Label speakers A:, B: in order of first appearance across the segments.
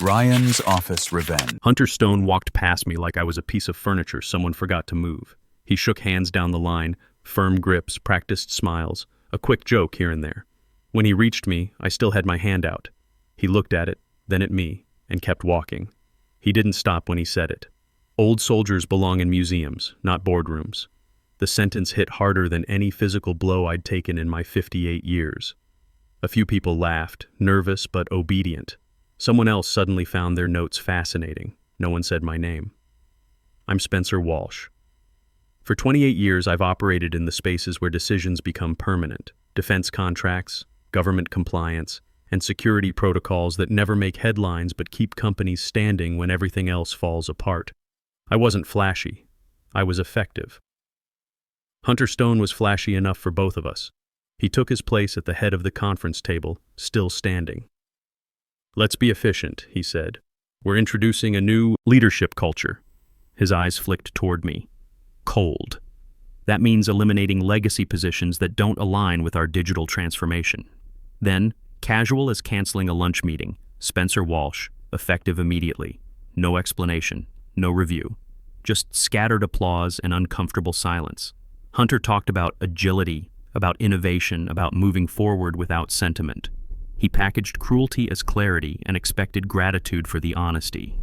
A: Ryan's office revenge.
B: Hunter Stone walked past me like I was a piece of furniture someone forgot to move. He shook hands down the line, firm grips, practiced smiles, a quick joke here and there. When he reached me, I still had my hand out. He looked at it, then at me, and kept walking. He didn't stop when he said it. Old soldiers belong in museums, not boardrooms. The sentence hit harder than any physical blow I'd taken in my 58 years. A few people laughed, nervous but obedient. Someone else suddenly found their notes fascinating. No one said my name. I'm Spencer Walsh. For 28 years, I've operated in the spaces where decisions become permanent. Defense contracts, government compliance, and security protocols that never make headlines but keep companies standing when everything else falls apart. I wasn't flashy. I was effective. Hunter Stone was flashy enough for both of us. He took his place at the head of the conference table, still standing. "Let's be efficient," he said. "We're introducing a new leadership culture." His eyes flicked toward me. Cold. That means eliminating legacy positions that don't align with our digital transformation. Then, casual as canceling a lunch meeting, Spencer Walsh, effective immediately. No explanation, no review. Just scattered applause and uncomfortable silence. Hunter talked about agility, about innovation, about moving forward without sentiment. He packaged cruelty as clarity and expected gratitude for the honesty.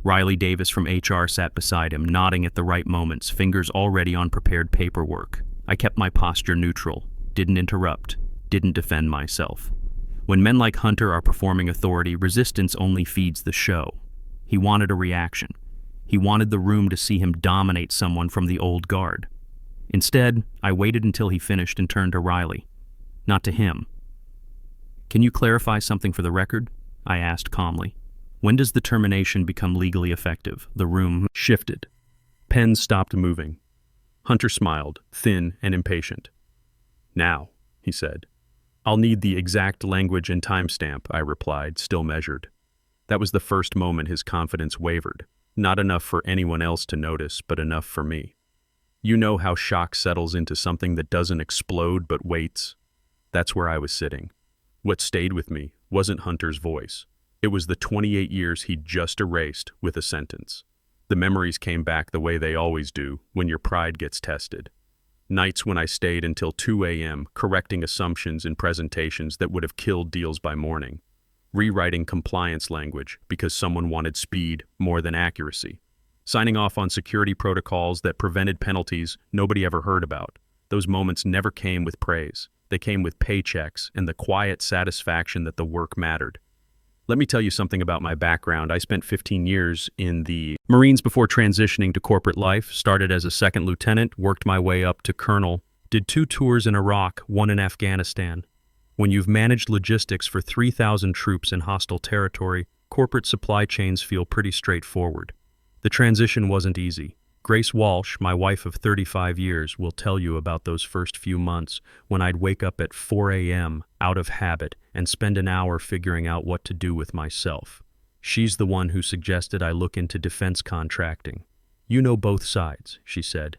B: Riley Davis from HR sat beside him, nodding at the right moments, fingers already on prepared paperwork. I kept my posture neutral, didn't interrupt, didn't defend myself. When men like Hunter are performing authority, resistance only feeds the show. He wanted a reaction. He wanted the room to see him dominate someone from the old guard. Instead, I waited until he finished and turned to Riley. Not to him. "Can you clarify something for the record?" I asked calmly. "When does the termination become legally effective?" The room shifted. Pens stopped moving. Hunter smiled, thin and impatient. "Now," he said. "I'll need the exact language and timestamp," I replied, still measured. That was the first moment his confidence wavered. Not enough for anyone else to notice, but enough for me. You know how shock settles into something that doesn't explode but waits? That's where I was sitting. What stayed with me wasn't Hunter's voice. It was the 28 years he'd just erased with a sentence. The memories came back the way they always do when your pride gets tested. Nights when I stayed until 2 a.m. correcting assumptions in presentations that would have killed deals by morning. Rewriting compliance language because someone wanted speed more than accuracy. Signing off on security protocols that prevented penalties nobody ever heard about. Those moments never came with praise. They came with paychecks and the quiet satisfaction that the work mattered. Let me tell you something about my background. I spent 15 years in the Marines before transitioning to corporate life, started as a second lieutenant, worked my way up to colonel, did 2 tours in Iraq, 1 in Afghanistan. When you've managed logistics for 3,000 troops in hostile territory, corporate supply chains feel pretty straightforward. The transition wasn't easy. Grace Walsh, my wife of 35 years, will tell you about those first few months when I'd wake up at 4 a.m. out of habit and spend an hour figuring out what to do with myself. She's the one who suggested I look into defense contracting. "You know both sides," she said.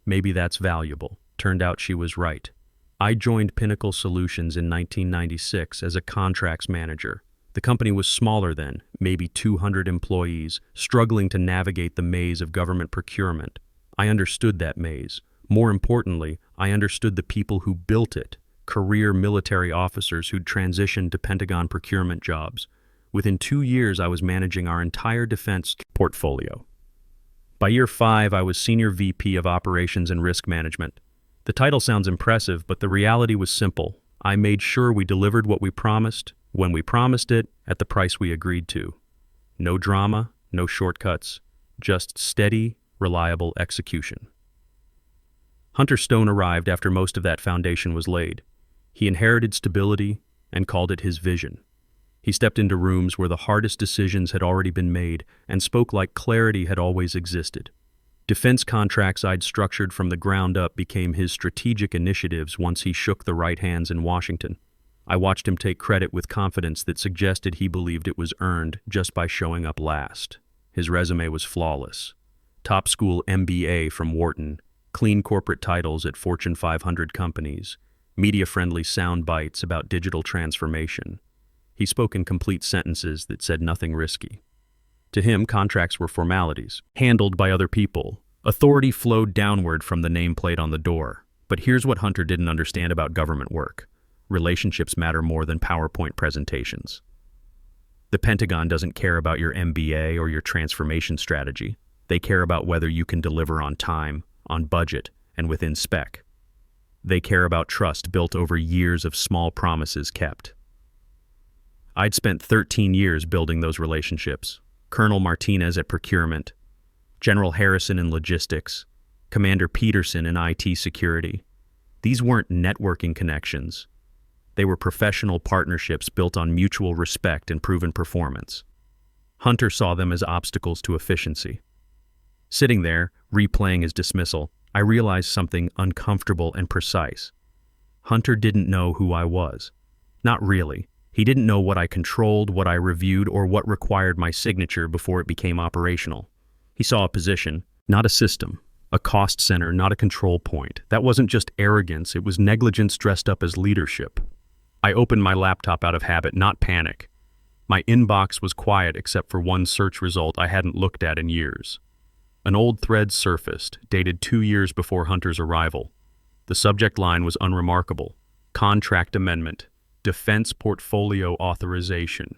B: "Maybe that's valuable." Turned out she was right. I joined Pinnacle Solutions in 1996 as a contracts manager. The company was smaller then, maybe 200 employees, struggling to navigate the maze of government procurement. I understood that maze. More importantly, I understood the people who built it, career military officers who'd transitioned to Pentagon procurement jobs. Within 2 years, I was managing our entire defense portfolio. By year 5, I was Senior VP of Operations and Risk Management. The title sounds impressive, but the reality was simple. I made sure we delivered what we promised, when we promised it, at the price we agreed to. No drama, no shortcuts, just steady, reliable execution. Hunter Stone arrived after most of that foundation was laid. He inherited stability and called it his vision. He stepped into rooms where the hardest decisions had already been made and spoke like clarity had always existed. Defense contracts I'd structured from the ground up became his strategic initiatives once he shook the right hands in Washington. I watched him take credit with confidence that suggested he believed it was earned just by showing up last. His resume was flawless. Top school MBA from Wharton, clean corporate titles at Fortune 500 companies, media-friendly sound bites about digital transformation. He spoke in complete sentences that said nothing risky. To him, contracts were formalities, handled by other people. Authority flowed downward from the nameplate on the door. But here's what Hunter didn't understand about government work. Relationships matter more than PowerPoint presentations. The Pentagon doesn't care about your MBA or your transformation strategy. They care about whether you can deliver on time, on budget, and within spec. They care about trust built over years of small promises kept. I'd spent 13 years building those relationships. Colonel Martinez at procurement, General Harrison in logistics, Commander Peterson in IT security. These weren't networking connections. They were professional partnerships built on mutual respect and proven performance. Hunter saw them as obstacles to efficiency. Sitting there, replaying his dismissal, I realized something uncomfortable and precise. Hunter didn't know who I was. Not really. He didn't know what I controlled, what I reviewed, or what required my signature before it became operational. He saw a position, not a system, a cost center, not a control point. That wasn't just arrogance, it was negligence dressed up as leadership. I opened my laptop out of habit, not panic. My inbox was quiet except for one search result I hadn't looked at in years. An old thread surfaced, dated 2 years before Hunter's arrival. The subject line was unremarkable. Contract amendment. Defense portfolio authorization.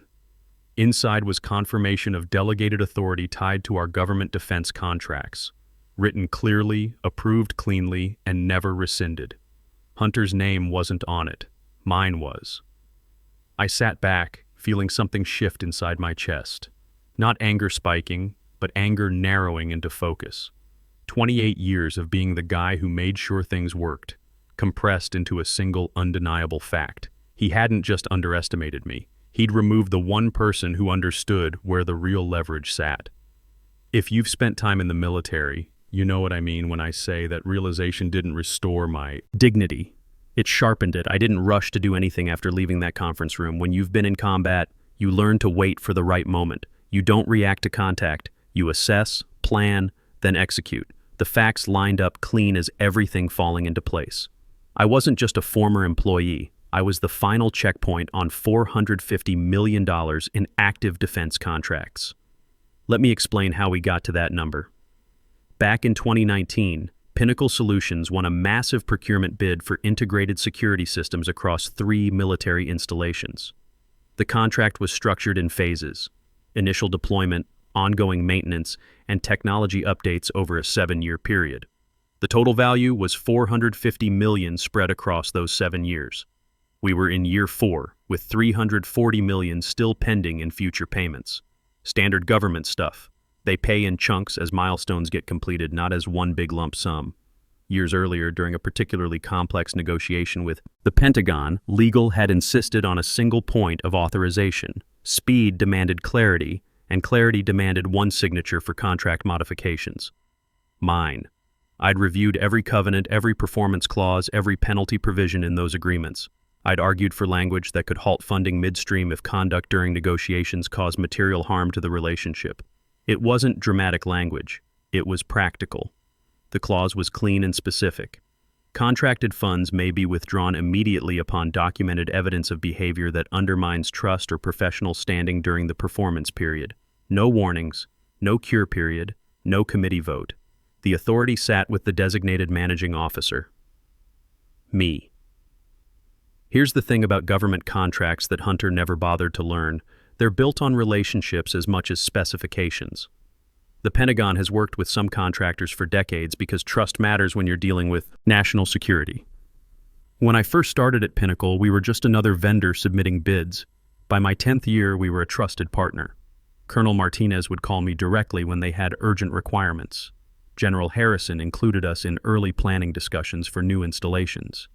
B: Inside was confirmation of delegated authority tied to our government defense contracts. Written clearly, approved cleanly, and never rescinded. Hunter's name wasn't on it. Mine was. I sat back, feeling something shift inside my chest. Not anger spiking, but anger narrowing into focus. 28 years of being the guy who made sure things worked, compressed into a single undeniable fact. He hadn't just underestimated me. He'd removed the one person who understood where the real leverage sat. If you've spent time in the military, you know what I mean when I say that realization didn't restore my dignity. It sharpened it. I didn't rush to do anything after leaving that conference room. When you've been in combat, you learn to wait for the right moment. You don't react to contact. You assess, plan, then execute. The facts lined up clean as everything falling into place. I wasn't just a former employee. I was the final checkpoint on $450 million in active defense contracts. Let me explain how we got to that number. Back in 2019, Pinnacle Solutions won a massive procurement bid for integrated security systems across 3 military installations. The contract was structured in phases: initial deployment, ongoing maintenance, and technology updates over a 7-year period. The total value was $450 million spread across those 7 years. We were in year 4, with $340 million still pending in future payments. Standard government stuff. They pay in chunks as milestones get completed, not as one big lump sum. Years earlier, during a particularly complex negotiation with the Pentagon, legal had insisted on a single point of authorization. Speed demanded clarity, and clarity demanded one signature for contract modifications. Mine. I'd reviewed every covenant, every performance clause, every penalty provision in those agreements. I'd argued for language that could halt funding midstream if conduct during negotiations caused material harm to the relationship. It wasn't dramatic language. It was practical. The clause was clean and specific. Contracted funds may be withdrawn immediately upon documented evidence of behavior that undermines trust or professional standing during the performance period. No warnings, no cure period, no committee vote. The authority sat with the designated managing officer. Me. Here's the thing about government contracts that Hunter never bothered to learn. They're built on relationships as much as specifications. The Pentagon has worked with some contractors for decades because trust matters when you're dealing with national security. When I first started at Pinnacle, we were just another vendor submitting bids. By my 10th year, we were a trusted partner. Colonel Martinez would call me directly when they had urgent requirements. General Harrison included us in early planning discussions for new installations.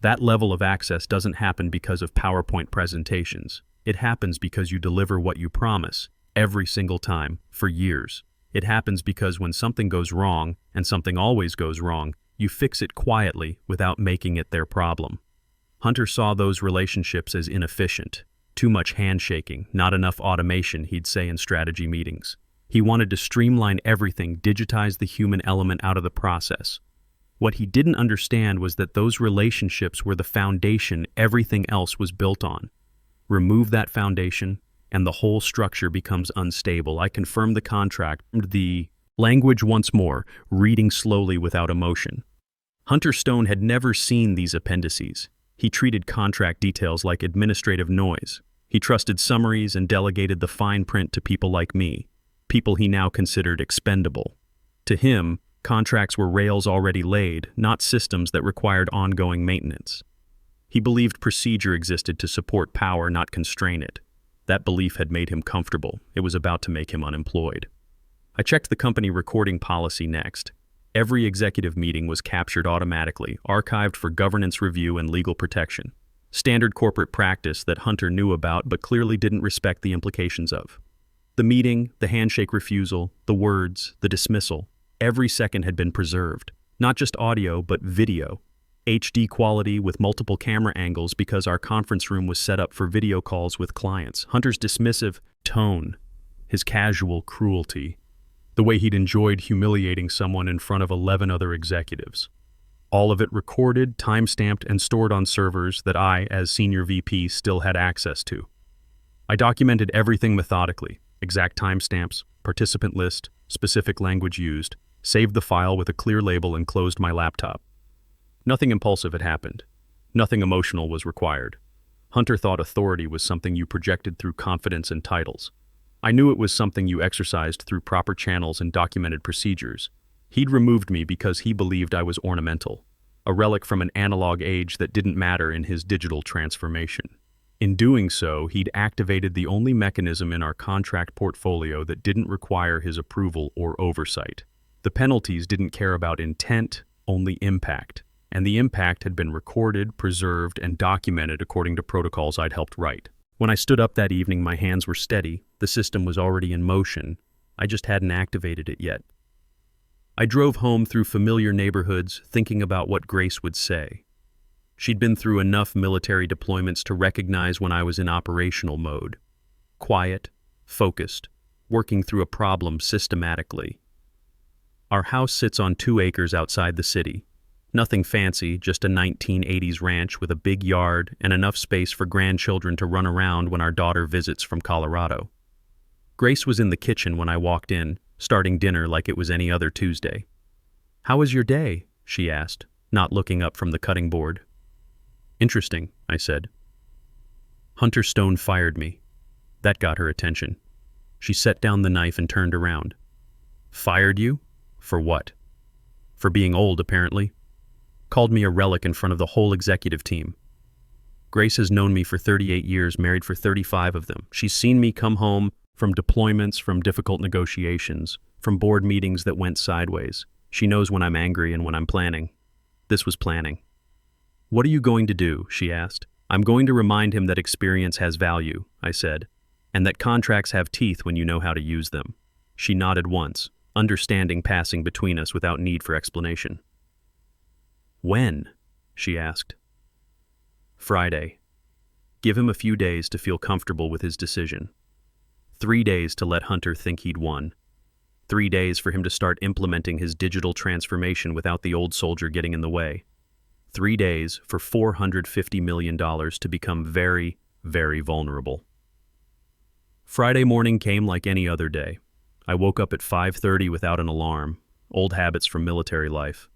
B: That level of access doesn't happen because of PowerPoint presentations. It happens because you deliver what you promise, every single time, for years. It happens because when something goes wrong, and something always goes wrong, you fix it quietly without making it their problem. Hunter saw those relationships as inefficient. Too much handshaking, not enough automation, he'd say in strategy meetings. He wanted to streamline everything, digitize the human element out of the process. What he didn't understand was that those relationships were the foundation everything else was built on. Remove that foundation, and the whole structure becomes unstable. I confirmed the contract, the language once more, reading slowly without emotion. Hunter Stone had never seen these appendices. He treated contract details like administrative noise. He trusted summaries and delegated the fine print to people like me, people he now considered expendable. To him, contracts were rails already laid, not systems that required ongoing maintenance. He believed procedure existed to support power, not constrain it. That belief had made him comfortable. It was about to make him unemployed. I checked the company recording policy next. Every executive meeting was captured automatically, archived for governance review and legal protection. Standard corporate practice that Hunter knew about but clearly didn't respect the implications of. The meeting, the handshake refusal, the words, the dismissal, every second had been preserved. Not just audio, but video. HD quality with multiple camera angles because our conference room was set up for video calls with clients. Hunter's dismissive tone, his casual cruelty, the way he'd enjoyed humiliating someone in front of 11 other executives. All of it recorded, time-stamped, and stored on servers that I, as senior VP, still had access to. I documented everything methodically, exact timestamps, participant list, specific language used, saved the file with a clear label, and closed my laptop. Nothing impulsive had happened. Nothing emotional was required. Hunter thought authority was something you projected through confidence and titles. I knew it was something you exercised through proper channels and documented procedures. He'd removed me because he believed I was ornamental, a relic from an analog age that didn't matter in his digital transformation. In doing so, he'd activated the only mechanism in our contract portfolio that didn't require his approval or oversight. The penalties didn't care about intent, only impact. And the impact had been recorded, preserved, and documented according to protocols I'd helped write. When I stood up that evening, my hands were steady. The system was already in motion. I just hadn't activated it yet. I drove home through familiar neighborhoods, thinking about what Grace would say. She'd been through enough military deployments to recognize when I was in operational mode. Quiet, focused, working through a problem systematically. Our house sits on 2 acres outside the city. Nothing fancy, just a 1980s ranch with a big yard and enough space for grandchildren to run around when our daughter visits from Colorado. Grace was in the kitchen when I walked in, starting dinner like it was any other Tuesday. "How was your day?" she asked, not looking up from the cutting board. "Interesting," I said. Hunter Stone fired me. That got her attention. She set down the knife and turned around. "Fired you? For what?" "For being old, apparently. Called me a relic in front of the whole executive team. Grace has known me for 38 years, married for 35 of them. She's seen me come home from deployments, from difficult negotiations, from board meetings that went sideways. She knows when I'm angry and when I'm planning. This was planning." "What are you going to do?" she asked. "I'm going to remind him that experience has value," I said, "and that contracts have teeth when you know how to use them." She nodded once, understanding passing between us without need for explanation. "When?" she asked. "Friday. Give him a few days to feel comfortable with his decision. 3 days to let Hunter think he'd won. 3 days for him to start implementing his digital transformation without the old soldier getting in the way. 3 days for $450 million to become very, very vulnerable." Friday morning came like any other day. I woke up at 5:30 without an alarm, old habits from military life.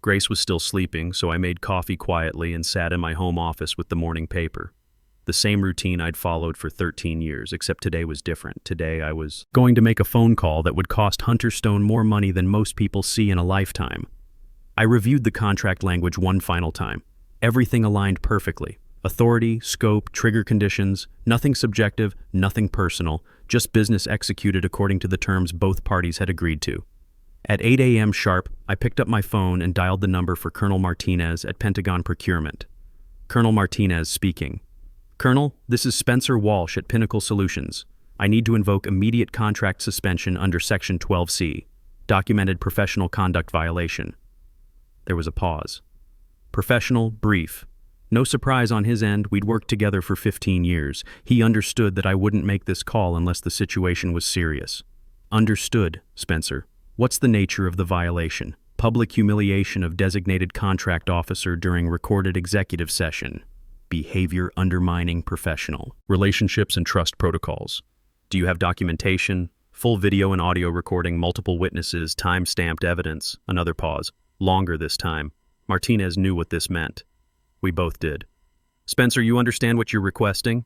B: Grace was still sleeping, so I made coffee quietly and sat in my home office with the morning paper. The same routine I'd followed for 13 years, except today was different. Today I was going to make a phone call that would cost Hunter Stone more money than most people see in a lifetime. I reviewed the contract language one final time. Everything aligned perfectly. Authority, scope, trigger conditions, nothing subjective, nothing personal, just business executed according to the terms both parties had agreed to. At 8 a.m. sharp, I picked up my phone and dialed the number for Colonel Martinez at Pentagon Procurement. Colonel Martinez speaking. "Colonel, this is Spencer Walsh at Pinnacle Solutions. I need to invoke immediate contract suspension under Section 12C, documented professional conduct violation." There was a pause. Professional, brief. No surprise on his end, we'd worked together for 15 years. He understood that I wouldn't make this call unless the situation was serious. "Understood, Spencer. What's the nature of the violation?" "Public humiliation of designated contract officer during recorded executive session." behavior undermining professional. Relationships and trust protocols. Do you have documentation? Full video and audio recording, multiple witnesses, time-stamped evidence. Another pause. Longer this time. Martinez knew what this meant. We both did. Spencer, you understand what you're requesting?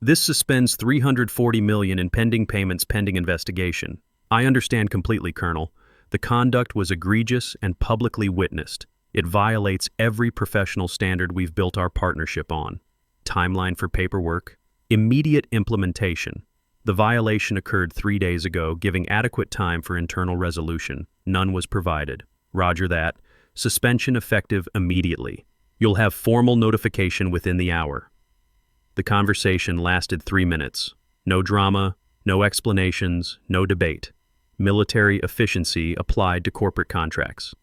B: This suspends $340 million in pending payments pending investigation. I understand completely, Colonel. The conduct was egregious and publicly witnessed. It violates every professional standard we've built our partnership on. Timeline for paperwork. Immediate implementation. The violation occurred 3 days ago, giving adequate time for internal resolution. None was provided. Roger that. Suspension effective immediately. You'll have formal notification within the hour. The conversation lasted 3 minutes. No drama, no explanations, no debate. Military efficiency applied to corporate contracts.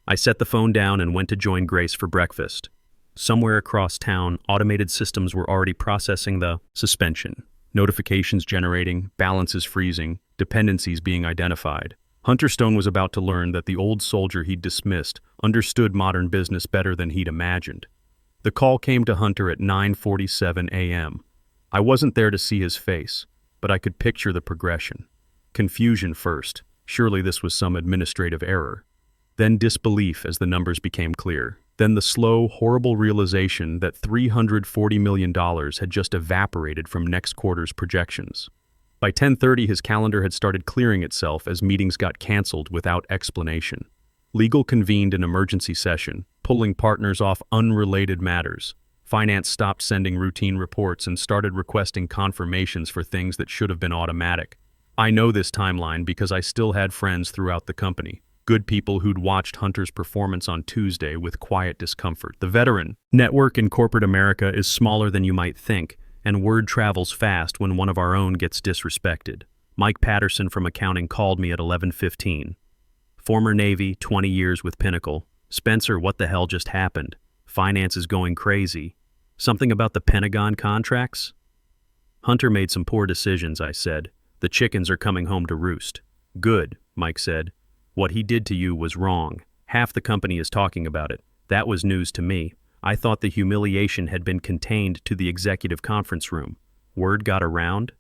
B: I set the phone down and went to join Grace for breakfast. Somewhere across town, automated systems were already processing the suspension. Notifications generating, balances freezing, dependencies being identified. Hunter Stone was about to learn that the old soldier he'd dismissed understood modern business better than he'd imagined. The call came to Hunter at 9:47 a.m. I wasn't there to see his face, but I could picture the progression. Confusion first. Surely this was some administrative error. Then disbelief as the numbers became clear. Then the slow, horrible realization that $340 million had just evaporated from next quarter's projections. By 10:30, his calendar had started clearing itself as meetings got canceled without explanation. Legal convened an emergency session, pulling partners off unrelated matters. Finance stopped sending routine reports and started requesting confirmations for things that should have been automatic. I know this timeline because I still had friends throughout the company. Good people who'd watched Hunter's performance on Tuesday with quiet discomfort. The veteran network in corporate America is smaller than you might think, and word travels fast when one of our own gets disrespected. Mike Patterson from accounting called me at 11:15. Former Navy, 20 years with Pinnacle. Spencer, what the hell just happened? Finance is going crazy. Something about the Pentagon contracts? Hunter made some poor decisions, I said. The chickens are coming home to roost. Good, Mike said. What he did to you was wrong. Half the company is talking about it. That was news to me. I thought the humiliation had been contained to the executive conference room. Word got around?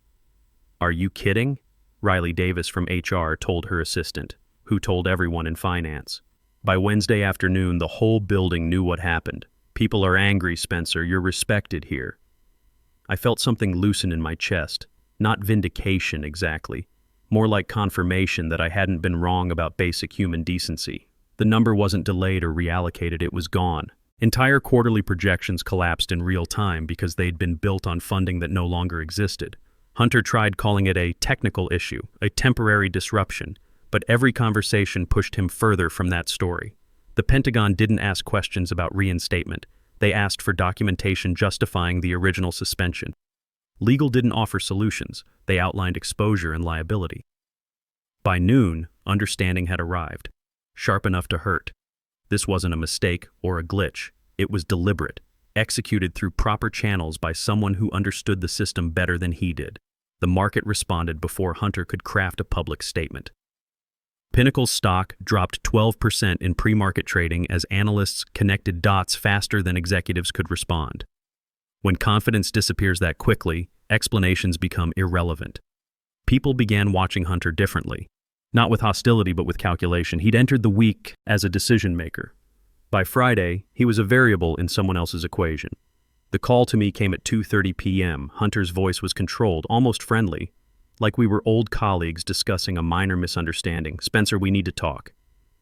B: Are you kidding? Riley Davis from HR told her assistant, who told everyone in finance. By Wednesday afternoon, the whole building knew what happened. People are angry, Spencer. You're respected here. I felt something loosen in my chest. Not vindication exactly. More like confirmation that I hadn't been wrong about basic human decency. The number wasn't delayed or reallocated, it was gone. Entire quarterly projections collapsed in real time because they'd been built on funding that no longer existed. Hunter tried calling it a technical issue, a temporary disruption, but every conversation pushed him further from that story. The Pentagon didn't ask questions about reinstatement. They asked for documentation justifying the original suspension. Legal didn't offer solutions. They outlined exposure and liability. By noon, understanding had arrived, sharp enough to hurt. This wasn't a mistake or a glitch. It was deliberate, executed through proper channels by someone who understood the system better than he did. The market responded before Hunter could craft a public statement. Pinnacle's stock dropped 12% in pre-market trading as analysts connected dots faster than executives could respond. When confidence disappears that quickly, explanations become irrelevant. People began watching Hunter differently. Not with hostility, but with calculation. He'd entered the week as a decision maker. By Friday, he was a variable in someone else's equation. The call to me came at 2:30 p.m. Hunter's voice was controlled, almost friendly, like we were old colleagues discussing a minor misunderstanding. Spencer, we need to talk.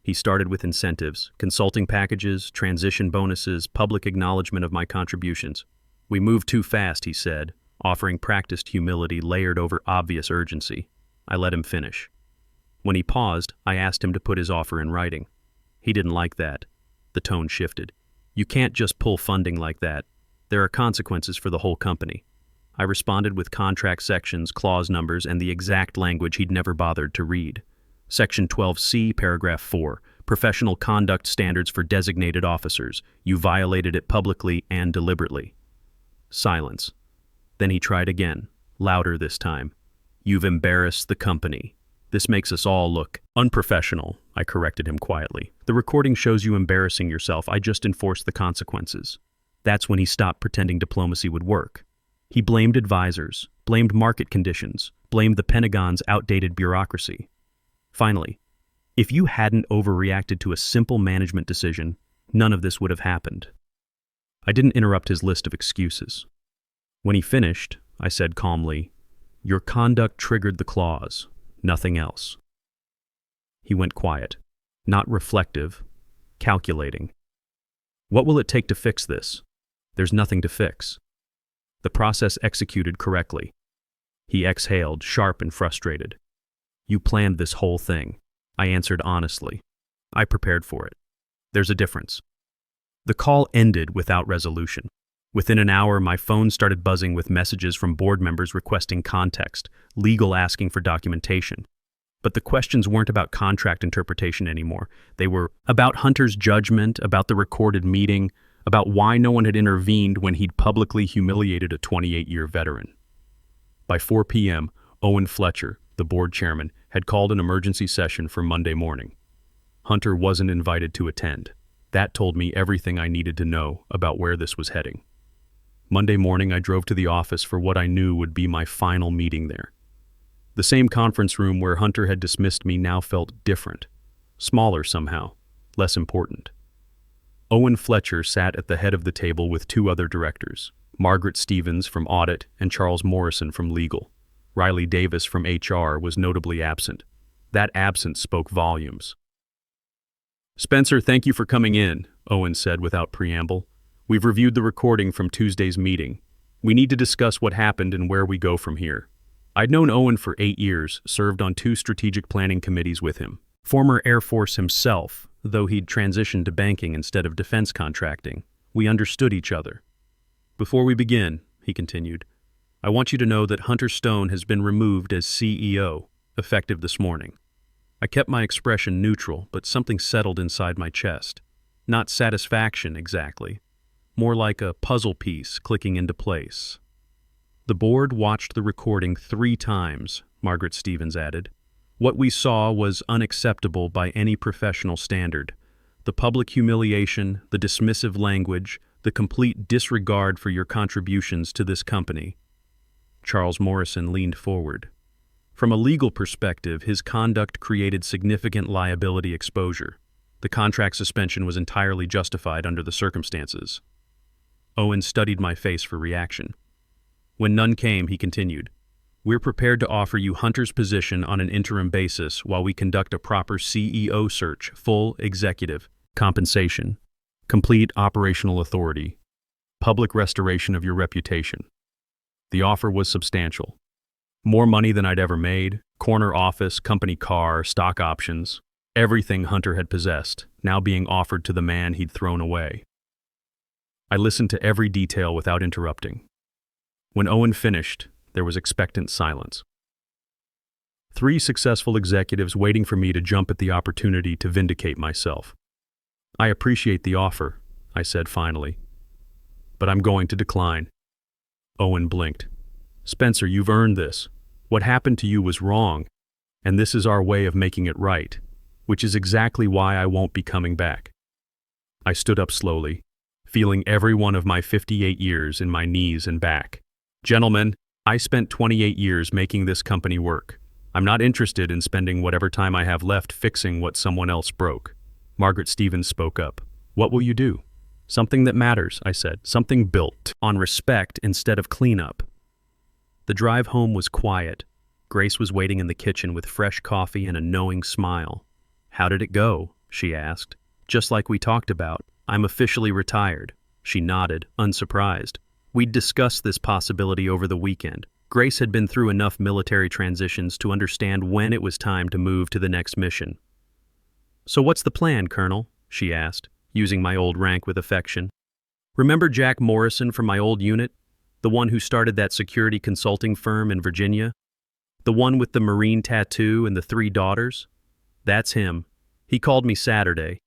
B: He started with incentives, consulting packages, transition bonuses, public acknowledgement of my contributions. We moved too fast, he said, offering practiced humility layered over obvious urgency. I let him finish. When he paused, I asked him to put his offer in writing. He didn't like that. The tone shifted. You can't just pull funding like that. There are consequences for the whole company. I responded with contract sections, clause numbers, and the exact language he'd never bothered to read. Section 12C, paragraph 4, professional conduct standards for designated officers. You violated it publicly and deliberately. Silence. Then he tried again, louder this time. You've embarrassed the company. This makes us all look unprofessional, I corrected him quietly. The recording shows you embarrassing yourself. I just enforced the consequences. That's when he stopped pretending diplomacy would work. He blamed advisors, blamed market conditions, blamed the Pentagon's outdated bureaucracy. Finally, if you hadn't overreacted to a simple management decision, none of this would have happened. I didn't interrupt his list of excuses. When he finished, I said calmly, "Your conduct triggered the clause, nothing else." He went quiet, not reflective, calculating. "What will it take to fix this?" "There's nothing to fix. The process executed correctly." He exhaled, sharp and frustrated. "You planned this whole thing." I answered honestly. "I prepared for it." "There's a difference." The call ended without resolution. Within an hour, my phone started buzzing with messages from board members requesting context, legal asking for documentation. But the questions weren't about contract interpretation anymore. They were about Hunter's judgment, about the recorded meeting, about why no one had intervened when he'd publicly humiliated a 28-year veteran. By 4 p.m., Owen Fletcher, the board chairman, had called an emergency session for Monday morning. Hunter wasn't invited to attend. That told me everything I needed to know about where this was heading. Monday morning, I drove to the office for what I knew would be my final meeting there. The same conference room where Hunter had dismissed me now felt different, smaller somehow, less important. Owen Fletcher sat at the head of the table with two other directors, Margaret Stevens from Audit and Charles Morrison from Legal. Riley Davis from HR was notably absent. That absence spoke volumes. "Spencer, thank you for coming in," Owen said without preamble. "We've reviewed the recording from Tuesday's meeting. We need to discuss what happened and where we go from here." I'd known Owen for 8 years, served on 2 strategic planning committees with him. Former Air Force himself, though he'd transitioned to banking instead of defense contracting. We understood each other. "Before we begin," he continued, "I want you to know that Hunter Stone has been removed as CEO, effective this morning." I kept my expression neutral, but something settled inside my chest. Not satisfaction, exactly. More like a puzzle piece clicking into place. "The board watched the recording 3 times, Margaret Stevens added. "What we saw was unacceptable by any professional standard. The public humiliation, the dismissive language, the complete disregard for your contributions to this company." Charles Morrison leaned forward. From a legal perspective, his conduct created significant liability exposure. The contract suspension was entirely justified under the circumstances. Owen studied my face for reaction. When none came, he continued, "We're prepared to offer you Hunter's position on an interim basis while we conduct a proper CEO search, full executive compensation, complete operational authority, public restoration of your reputation." The offer was substantial. More money than I'd ever made, corner office, company car, stock options, everything Hunter had possessed, now being offered to the man he'd thrown away. I listened to every detail without interrupting. When Owen finished, there was expectant silence. 3 successful executives waiting for me to jump at the opportunity to vindicate myself. "I appreciate the offer," I said finally, "but I'm going to decline." Owen blinked. "Spencer, you've earned this. What happened to you was wrong, and this is our way of making it right, which is exactly why I won't be coming back." I stood up slowly, feeling every one of my 58 years in my knees and back. "Gentlemen, I spent 28 years making this company work. I'm not interested in spending whatever time I have left fixing what someone else broke." Margaret Stevens spoke up. "What will you do?" "Something that matters," I said. "Something built on respect instead of cleanup." The drive home was quiet. Grace was waiting in the kitchen with fresh coffee and a knowing smile. "How did it go?" she asked. "Just like we talked about. I'm officially retired." She nodded, unsurprised. We'd discussed this possibility over the weekend. Grace had been through enough military transitions to understand when it was time to move to the next mission. "So what's the plan, Colonel?" she asked, using my old rank with affection. "Remember Jack Morrison from my old unit? The one who started that security consulting firm in Virginia? The one with the Marine tattoo and the 3 daughters? That's him. He called me Saturday.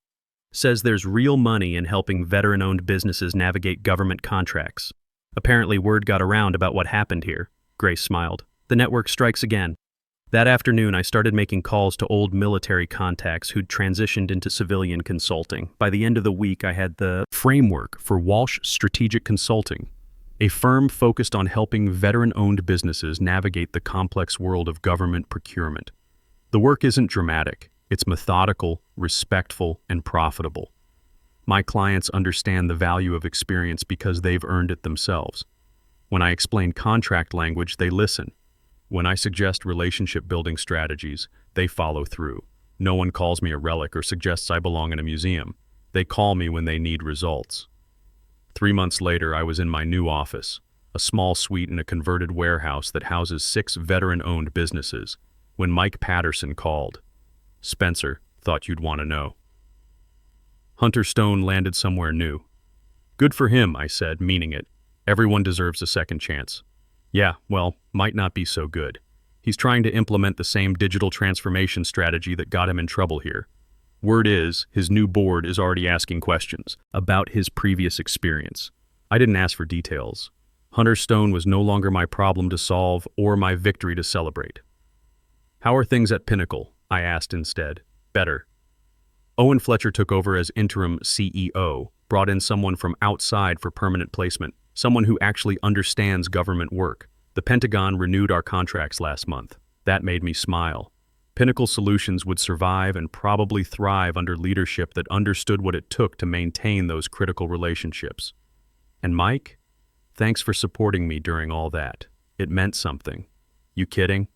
B: Says there's real money in helping veteran-owned businesses navigate government contracts. Apparently word got around about what happened here." Grace smiled. "The network strikes again." That afternoon, I started making calls to old military contacts who'd transitioned into civilian consulting. By the end of the week, I had the framework for Walsh Strategic Consulting, a firm focused on helping veteran-owned businesses navigate the complex world of government procurement. The work isn't dramatic. It's methodical, respectful, and profitable. My clients understand the value of experience because they've earned it themselves. When I explain contract language, they listen. When I suggest relationship-building strategies, they follow through. No one calls me a relic or suggests I belong in a museum. They call me when they need results. 3 months later, I was in my new office, a small suite in a converted warehouse that houses 6 veteran-owned businesses, when Mike Patterson called. "Spencer, thought you'd want to know. Hunter Stone landed somewhere new." "Good for him," I said, meaning it. "Everyone deserves a second chance." "Yeah, well, might not be so good. He's trying to implement the same digital transformation strategy that got him in trouble here. Word is, his new board is already asking questions about his previous experience. I didn't ask for details. Hunter Stone was no longer my problem to solve or my victory to celebrate." "How are things at Pinnacle?" I asked instead. "Better." Owen Fletcher took over as interim CEO, brought in someone from outside for permanent placement, someone who actually understands government work. The Pentagon renewed our contracts last month. That made me smile. Pinnacle Solutions would survive and probably thrive under leadership that understood what it took to maintain those critical relationships. And Mike? Thanks for supporting me during all that. It meant something. You kidding?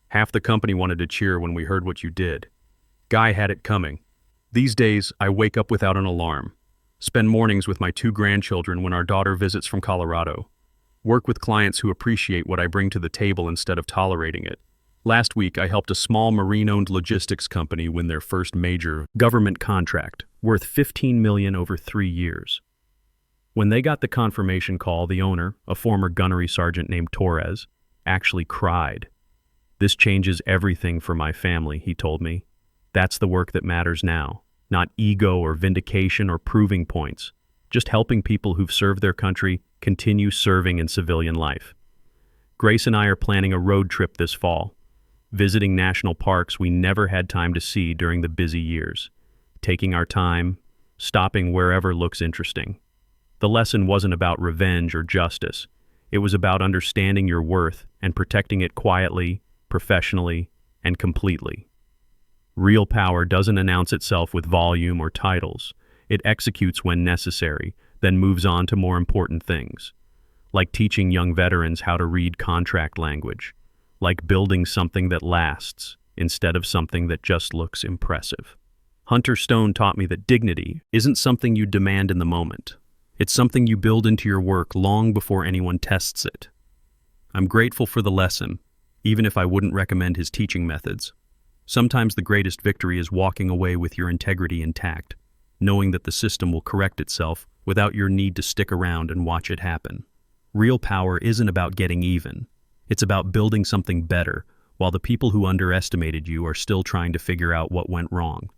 B: Half the company wanted to cheer when we heard what you did. Guy had it coming. These days, I wake up without an alarm. Spend mornings with my 2 grandchildren when our daughter visits from Colorado. Work with clients who appreciate what I bring to the table instead of tolerating it. Last week, I helped a small marine-owned logistics company win their first major government contract, worth $15 million over 3 years. When they got the confirmation call, the owner, a former gunnery sergeant named Torres, actually cried. "This changes everything for my family," he told me. "That's the work that matters now. Not ego or vindication or proving points, just helping people who've served their country continue serving in civilian life." Grace and I are planning a road trip this fall, visiting national parks we never had time to see during the busy years, taking our time, stopping wherever looks interesting. The lesson wasn't about revenge or justice. It was about understanding your worth and protecting it quietly, professionally, and completely. Real power doesn't announce itself with volume or titles. It executes when necessary, then moves on to more important things. Like teaching young veterans how to read contract language. Like building something that lasts, instead of something that just looks impressive. Hunter Stone taught me that dignity isn't something you demand in the moment. It's something you build into your work long before anyone tests it. I'm grateful for the lesson, even if I wouldn't recommend his teaching methods. Sometimes the greatest victory is walking away with your integrity intact, knowing that the system will correct itself without your need to stick around and watch it happen. Real power isn't about getting even. It's about building something better, while the people who underestimated you are still trying to figure out what went wrong.